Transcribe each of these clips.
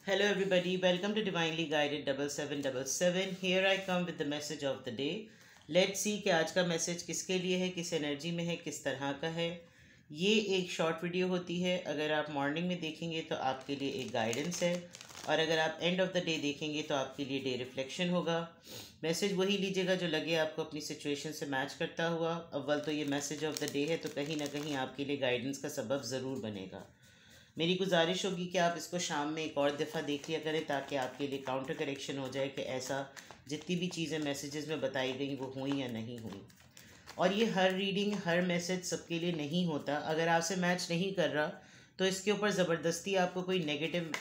Hello, everybody. Welcome to Divinely Guided 7777. Here I come with the message of the day. Let's see कि आज का message किसके लिए है, किस एनर्जी में है, किस तरह का है. ये एक शॉर्ट वीडियो होती है. अगर आप मॉर्निंग में देखेंगे तो आपके लिए एक गाइडेंस है, और अगर आप एंड ऑफ द डे देखेंगे तो आपके लिए डे रिफ्लेक्शन होगा. मैसेज वही लीजिएगा जो लगे आपको अपनी सिचुएशन से मैच करता हुआ. अव्वल तो ये मैसेज ऑफ द डे है, तो कहीं ना कहीं आपके लिए गाइडेंस का सबब ज़रूर बनेगा. मेरी गुजारिश होगी कि आप इसको शाम में एक और दफ़ा देख लिया करें, ताकि आपके लिए काउंटर करेक्शन हो जाए कि ऐसा जितनी भी चीज़ें मैसेजेस में बताई गई वो हुई या नहीं हुई. और ये हर रीडिंग, हर मैसेज सबके लिए नहीं होता. अगर आपसे मैच नहीं कर रहा तो इसके ऊपर ज़बरदस्ती आपको कोई नेगेटिव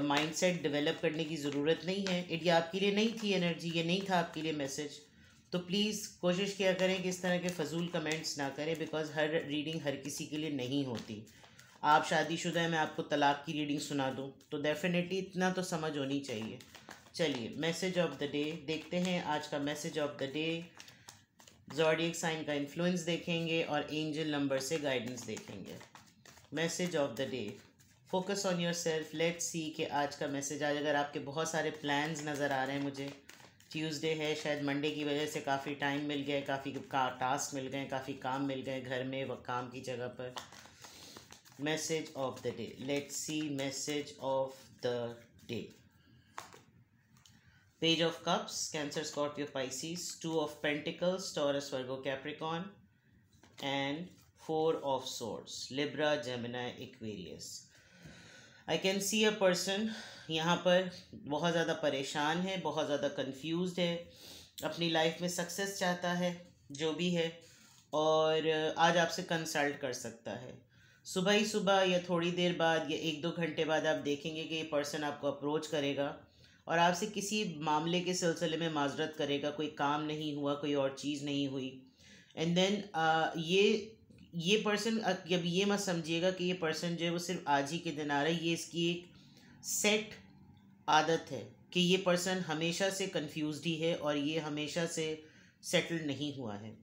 माइंडसेट डेवलप करने की ज़रूरत नहीं है. ये आपके लिए नहीं थी एनर्जी, ये नहीं था आपके लिए मैसेज. तो प्लीज़ कोशिश किया करें कि इस तरह के फ़जूल कमेंट्स ना करें, बिकॉज़ हर रीडिंग हर किसी के लिए नहीं होती. आप शादीशुदा हैं, मैं आपको तलाक की रीडिंग सुना दूं तो डेफिनेटली इतना तो समझ होनी चाहिए. चलिए मैसेज ऑफ द डे देखते हैं. आज का message of the day zodiac sign का इन्फ्लुएंस देखेंगे और एंजल नंबर से गाइडेंस देखेंगे. Message of the day, focus on yourself. Let's see कि आज का मैसेज. आज अगर आपके बहुत सारे प्लान्स नज़र आ रहे हैं मुझे, ट्यूसडे है, शायद मंडे की वजह से काफ़ी टाइम मिल गया, काफ़ी टास्क मिल गए, काफ़ी काम मिल गए घर में व काम की जगह पर. Message of the day. Let's see message of the day. Page of Cups, Cancer, Scorpio, Pisces. Two of Pentacles, Taurus, Virgo, Capricorn. And Four of Swords, Libra, Gemini, Aquarius. I can see a person यहाँ पर बहुत ज़्यादा परेशान है, बहुत ज़्यादा confused है, अपनी लाइफ में सक्सेस चाहता है जो भी है, और आज आपसे कंसल्ट कर सकता है. सुबह ही सुबह या थोड़ी देर बाद या एक दो घंटे बाद आप देखेंगे कि ये पर्सन आपको अप्रोच करेगा और आपसे किसी मामले के सिलसिले में माजरत करेगा. कोई काम नहीं हुआ, कोई और चीज़ नहीं हुई. एंड देन ये पर्सन, अब ये मत समझिएगा कि ये पर्सन जो है वो सिर्फ आज ही के दिन आ रहा है. ये इसकी एक सेट आदत है कि ये पर्सन हमेशा से कंफ्यूज्ड ही है और ये हमेशा से सेटल्ड नहीं हुआ है.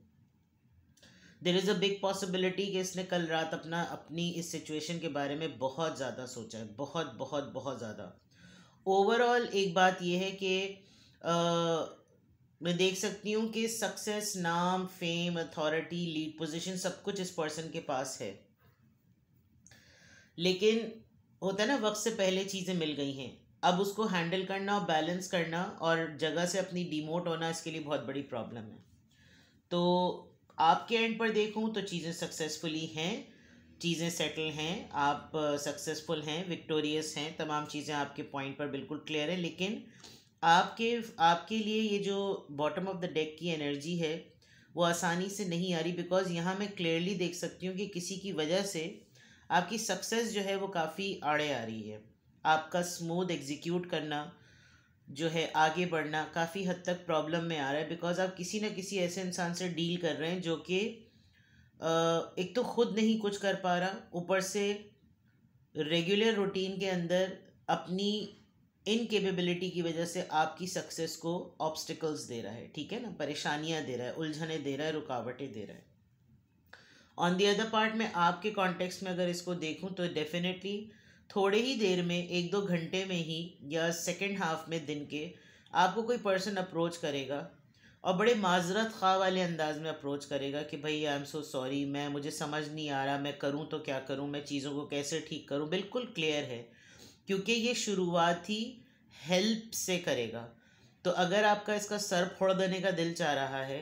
There is a big possibility कि इसने कल रात अपनी इस सिचुएशन के बारे में बहुत ज़्यादा सोचा है, बहुत बहुत बहुत ज़्यादा. ओवरऑल एक बात यह है कि मैं देख सकती हूँ कि सक्सेस, नाम, फेम, अथॉरिटी, लीड पोजीशन सब कुछ इस पर्सन के पास है. लेकिन होता है ना, वक्त से पहले चीज़ें मिल गई हैं. अब उसको हैंडल करना और बैलेंस करना और जगह से अपनी डिमोट होना, इसके लिए बहुत बड़ी प्रॉब्लम है. तो आपके एंड पर देखूं तो चीज़ें सक्सेसफुली हैं, चीज़ें सेटल हैं, आप सक्सेसफुल हैं, विक्टोरियस हैं, तमाम चीज़ें आपके पॉइंट पर बिल्कुल क्लियर है. लेकिन आपके लिए ये जो बॉटम ऑफ द डेक की एनर्जी है वो आसानी से नहीं आ रही, बिकॉज यहाँ मैं क्लियरली देख सकती हूँ कि किसी की वजह से आपकी सक्सेस जो है वो काफ़ी आड़े आ रही है. आपका स्मूथ एग्जीक्यूट करना जो है, आगे बढ़ना काफ़ी हद तक प्रॉब्लम में आ रहा है, बिकॉज आप किसी न किसी ऐसे इंसान से डील कर रहे हैं जो कि एक तो खुद नहीं कुछ कर पा रहा, ऊपर से रेगुलर रूटीन के अंदर अपनी इनकेपेबिलिटी की वजह से आपकी सक्सेस को ऑब्स्टिकल्स दे रहा है. ठीक है ना, परेशानियां दे रहा है, उलझने दे रहा है, रुकावटें दे रहा है. ऑन दी अदर पार्ट में आपके कॉन्टेक्स्ट में अगर इसको देखूं तो डेफिनेटली थोड़े ही देर में, एक दो घंटे में ही या सेकेंड हाफ में दिन के, आपको कोई पर्सन अप्रोच करेगा और बड़े माजरत खा वाले अंदाज में अप्रोच करेगा कि भाई आई एम सो सॉरी, मुझे समझ नहीं आ रहा, मैं करूं तो क्या करूं, मैं चीज़ों को कैसे ठीक करूं. बिल्कुल क्लियर है, क्योंकि ये शुरुआती हेल्प से करेगा. तो अगर आपका इसका सर फोड़ देने का दिल चाह रहा है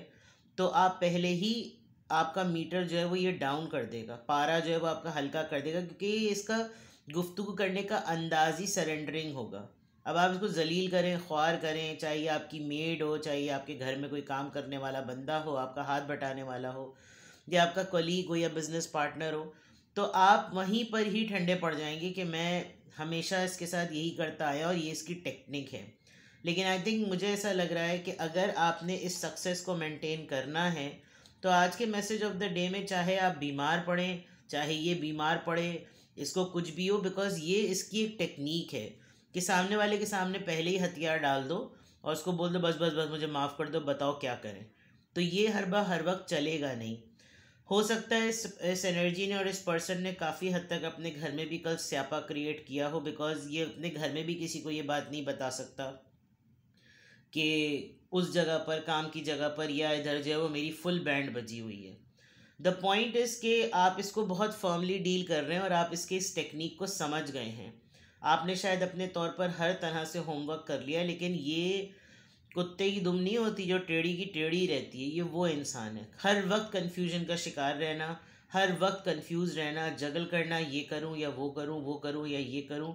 तो आप पहले ही आपका मीटर जो है वो ये डाउन कर देगा, पारा जो है वो आपका हल्का कर देगा, क्योंकि ये इसका गुफ्तगू करने का अंदाज ही सरेंडरिंग होगा. अब आप इसको जलील करें, ख्वार करें, चाहे आपकी मेड हो, चाहे आपके घर में कोई काम करने वाला बंदा हो, आपका हाथ बटाने वाला हो, या आपका कलीग हो या बिजनेस पार्टनर हो, तो आप वहीं पर ही ठंडे पड़ जाएंगे कि मैं हमेशा इसके साथ यही करता आया और ये इसकी टेक्निक है. लेकिन आई थिंक, मुझे ऐसा लग रहा है कि अगर आपने इस सक्सेस को मेंटेन करना है तो आज के मैसेज ऑफ द डे में, चाहे आप बीमार पड़ें, चाहे ये बीमार पड़े, इसको कुछ भी हो, बिकॉज ये इसकी एक टेक्निक है कि सामने वाले के सामने पहले ही हथियार डाल दो और उसको बोल दो बस बस बस मुझे माफ़ कर दो, बताओ क्या करें. तो ये हर वक्त चलेगा नहीं. हो सकता है इस एनर्जी ने और इस पर्सन ने काफ़ी हद तक अपने घर में भी कल स्यापा क्रिएट किया हो, बिकॉज ये अपने घर में भी किसी को ये बात नहीं बता सकता कि उस जगह पर, काम की जगह पर या इधर जो है वो मेरी फुल बैंड बजी हुई है। द पॉइंट इज़ कि आप इसको बहुत फर्मली डील कर रहे हैं और आप इसके इस टेक्निक को समझ गए हैं। आपने शायद अपने तौर पर हर तरह से होमवर्क कर लिया, लेकिन ये कुत्ते की दुम नहीं होती जो टेढ़ी की टेढ़ी रहती है, ये वो इंसान है। हर वक्त कन्फ्यूजन का शिकार रहना, हर वक्त कंफ्यूज रहना, जगल करना, ये करूं या वो करूं, वो करूं या ये करूं।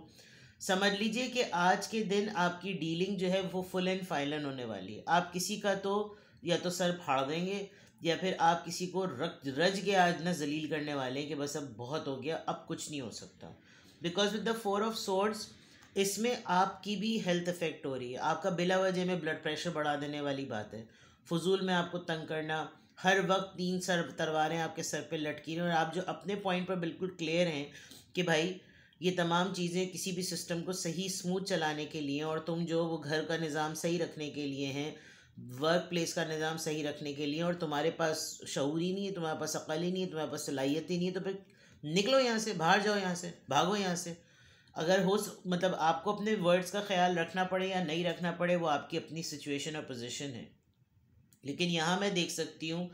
समझ लीजिए कि आज के दिन आपकी डीलिंग जो है वो फुल एंड फाइनल होने वाली है। आप किसी का तो या तो सर फाड़ देंगे, या फिर आप किसी को रज के आज ना जलील करने वाले हैं कि बस अब बहुत हो गया, अब कुछ नहीं हो सकता। Because with the 4 of swords इसमें आपकी भी हेल्थ इफेक्ट हो रही है। आपका बिला वजह में ब्लड प्रेशर बढ़ा देने वाली बात है, फजूल में आपको तंग करना, हर वक्त 3 तलवारें आपके सर पे लटकी हैं, और आप जो अपने पॉइंट पर बिल्कुल क्लियर हैं कि भाई ये तमाम चीज़ें किसी भी सिस्टम को सही स्मूथ चलाने के लिए, और तुम जो वो घर का निज़ाम सही रखने के लिए हैं, वर्क प्लेस का निज़ाम सही रखने के लिए, और तुम्हारे पास शऊर ही नहीं है, तुम्हारे पास अक्ल ही नहीं है, तुम्हारे पास सलाहियत ही नहीं है, तो फिर निकलो यहाँ से, बाहर जाओ यहाँ से, भागो यहाँ से। अगर मतलब आपको अपने वर्ड्स का ख्याल रखना पड़े या नहीं रखना पड़े, वो आपकी अपनी सिचुएशन और पोजीशन है। लेकिन यहाँ मैं देख सकती हूँ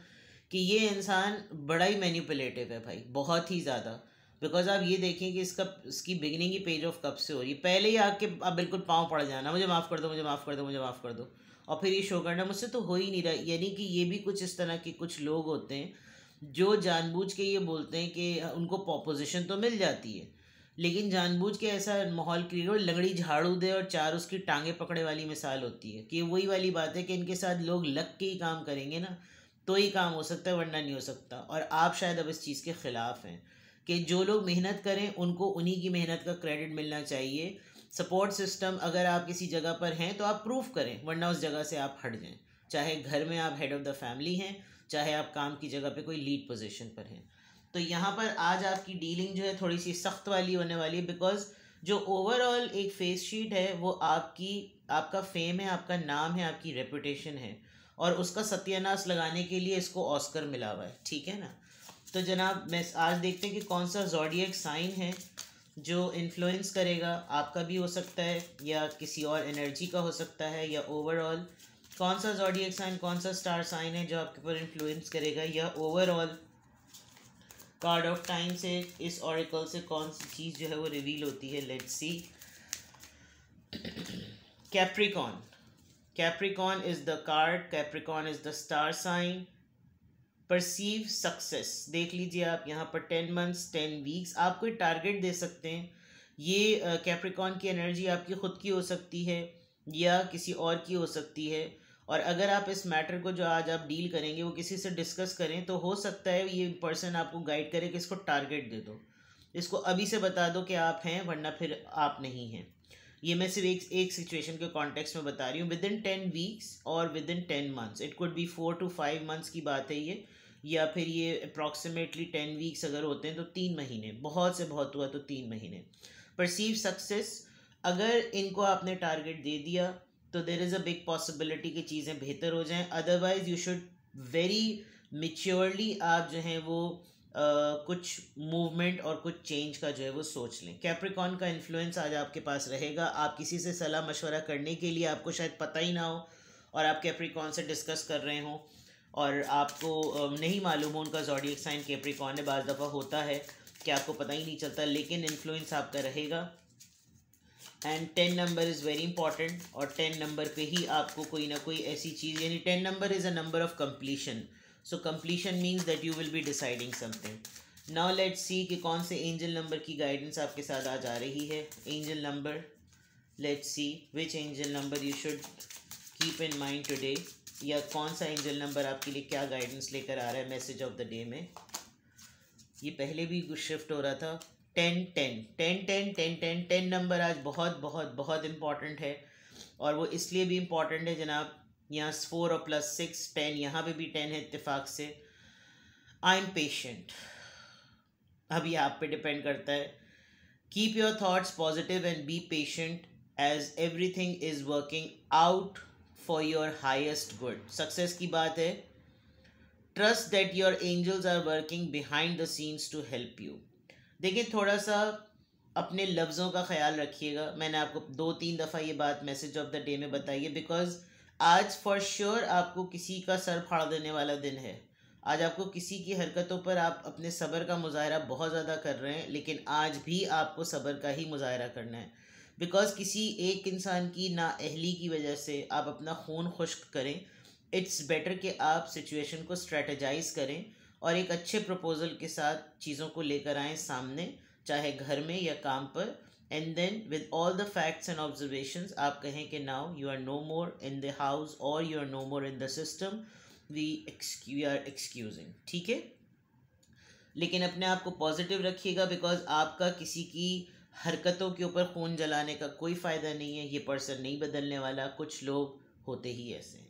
कि ये इंसान बड़ा ही मैनिपुलेटिव है भाई, बहुत ही ज़्यादा। बिकॉज आप ये देखें कि इसकी बिगनिंग ही पेज ऑफ कब से हो रही है। पहले ही आके आप बिल्कुल पाँव पड़ जाना, मुझे माफ़ कर दो, मुझे माफ़ कर दो, मुझे माफ़ कर दो, और फिर ये शो करना मुझसे तो हो ही नहीं रहा। यानी कि ये भी कुछ इस तरह के कुछ लोग होते हैं जो जानबूझ के ये बोलते हैं कि उनको पोजीशन तो मिल जाती है, लेकिन जानबूझ के ऐसा माहौल क्रिएट हो, लंगड़ी झाड़ू दे और चार उसकी टांगे पकड़े वाली मिसाल होती है। कि वही वाली बात है कि इनके साथ लोग लग के ही काम करेंगे ना, तो ही काम हो सकता है, वरना नहीं हो सकता। और आप शायद अब इस चीज़ के ख़िलाफ़ हैं कि जो लोग मेहनत करें उनको उन्हीं की मेहनत का क्रेडिट मिलना चाहिए। सपोर्ट सिस्टम, अगर आप किसी जगह पर हैं तो आप प्रूफ करें, वरना उस जगह से आप हट जाएं। चाहे घर में आप हेड ऑफ़ द फैमिली हैं, चाहे आप काम की जगह पे कोई लीड पोजीशन पर हैं। तो यहाँ पर आज आपकी डीलिंग जो है थोड़ी सी सख्त वाली होने वाली है, बिकॉज जो ओवरऑल एक फेस शीट है वो आपका फेम है, आपका नाम है, आपकी रेपुटेशन है, और उसका सत्यानाश लगाने के लिए इसको ऑस्कर मिला हुआ है, ठीक है ना। तो जनाब, मैं आज देखते हैं कि कौन सा ज़ोडिएक साइन है जो इन्फ्लुएंस करेगा। आपका भी हो सकता है, या किसी और एनर्जी का हो सकता है, या ओवरऑल कौन सा ज़ोडिएक साइन, कौन सा स्टार साइन है जो आपके ऊपर इन्फ्लुएंस करेगा, या ओवरऑल कार्ड ऑफ टाइम से, इस ऑरिकल से कौन सी चीज़ जो है वो रिवील होती है। Let's see. Capricorn, Capricorn is the card, Capricorn is the star sign. Perceive success, देख लीजिए आप यहाँ पर 10 मंथ्स 10 वीक्स, आप कोई टारगेट दे सकते हैं। ये कैप्रिकॉन की एनर्जी आपकी खुद की हो सकती है या किसी और की हो सकती है। और अगर आप इस मैटर को जो आज आप डील करेंगे वो किसी से डिस्कस करें, तो हो सकता है ये पर्सन आपको गाइड करे कि इसको टारगेट दे दो, इसको अभी से बता दो कि आप हैं, वरना फिर आप नहीं हैं। ये मैं सिर्फ एक सिचुएशन के कॉन्टेक्स्ट में बता रही हूँ। विद इन 10 वीक्स और with in 10 months, it could be 4 to 5 months की बात है ये, या फिर ये अप्रॉक्सीमेटली 10 वीक्स अगर होते हैं तो 3 महीने, बहुत से बहुत हुआ तो 3 महीने। परसीव सक्सेस, अगर इनको आपने टारगेट दे दिया तो there is a big possibility कि चीज़ें बेहतर हो जाएं। Otherwise you should very maturely आप जो हैं वो कुछ मूवमेंट और कुछ चेंज का जो है वो सोच लें। कैप्रिकॉन का इन्फ्लुएंस आज आपके पास रहेगा। आप किसी से सलाह मशवरा करने के लिए आपको शायद पता ही ना हो, और आप कैप्रिकॉन से डिस्कस कर रहे हों और आपको नहीं मालूम हो उनका ज़ोडिएक साइन कैप्रिकॉन है। बाज़ दफ़ा होता है कि आपको पता ही नहीं चलता, लेकिन इन्फ्लुएंस आपका रहेगा। And 10 number is very important, और 10 नंबर पे ही आपको कोई ना कोई ऐसी चीज़, यानी 10 number is a number of completion, so completion means that you will be deciding something. Now let's see कि कौन से एंजल नंबर की गाइडेंस आपके साथ आज आ रही है। Angel number, let's see which angel number you should keep in mind today, या कौन सा एंजल नंबर आपके लिए क्या गाइडेंस लेकर आ रहा है मैसेज ऑफ द डे में। ये पहले भी शिफ्ट हो रहा था। 10 नंबर आज बहुत बहुत बहुत इम्पॉर्टेंट है, और वो इसलिए भी इम्पॉर्टेंट है जनाब, यहाँ 4 और +6 10, यहाँ पे भी 10 है इत्तेफाक से। आई एम पेशेंट, अभी आप पे डिपेंड करता है। Keep your thoughts positive and be patient as everything is working out for your highest good. Success की बात है, trust that your angels are working behind the scenes to help you. देखिए थोड़ा सा अपने लफ्ज़ों का ख्याल रखिएगा। मैंने आपको 2-3 दफ़ा ये बात मैसेज ऑफ द डे में बताई है, बिकॉज आज फॉर श्योर आपको किसी का सर फाड़ देने वाला दिन है। आज आपको किसी की हरकतों पर आप अपने सब्र का मुजाहरा बहुत ज़्यादा कर रहे हैं, लेकिन आज भी आपको सब्र का ही मुजाहरा करना है। बिकॉज किसी एक इंसान की नाअहली की वजह से आप अपना खून खुश्क करें। इट्स बेटर कि आप सिचुएशन को स्ट्रेटजाइज करें और एक अच्छे प्रपोजल के साथ चीज़ों को लेकर आएँ सामने, चाहे घर में या काम पर। And then with all the facts and observations आप कहें कि now you are no more in the house और you are no more in the system, we are excusing. ठीक है, लेकिन अपने आप को पॉजिटिव रखिएगा, बिकॉज आपका किसी की हरकतों के ऊपर खून जलाने का कोई फ़ायदा नहीं है। ये पर्सन नहीं बदलने वाला, कुछ लोग होते ही ऐसे हैं।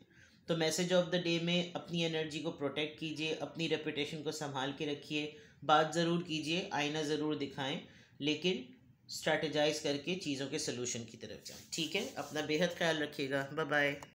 तो मैसेज ऑफ द डे में अपनी एनर्जी को प्रोटेक्ट कीजिए, अपनी रेपुटेशन को संभाल के रखिए, बात ज़रूर कीजिए, आईना ज़रूर दिखाएं, लेकिन स्ट्रैटेजाइज करके चीज़ों के सलूशन की तरफ जाएं। ठीक है, अपना बेहद ख्याल रखिएगा। Bye bye.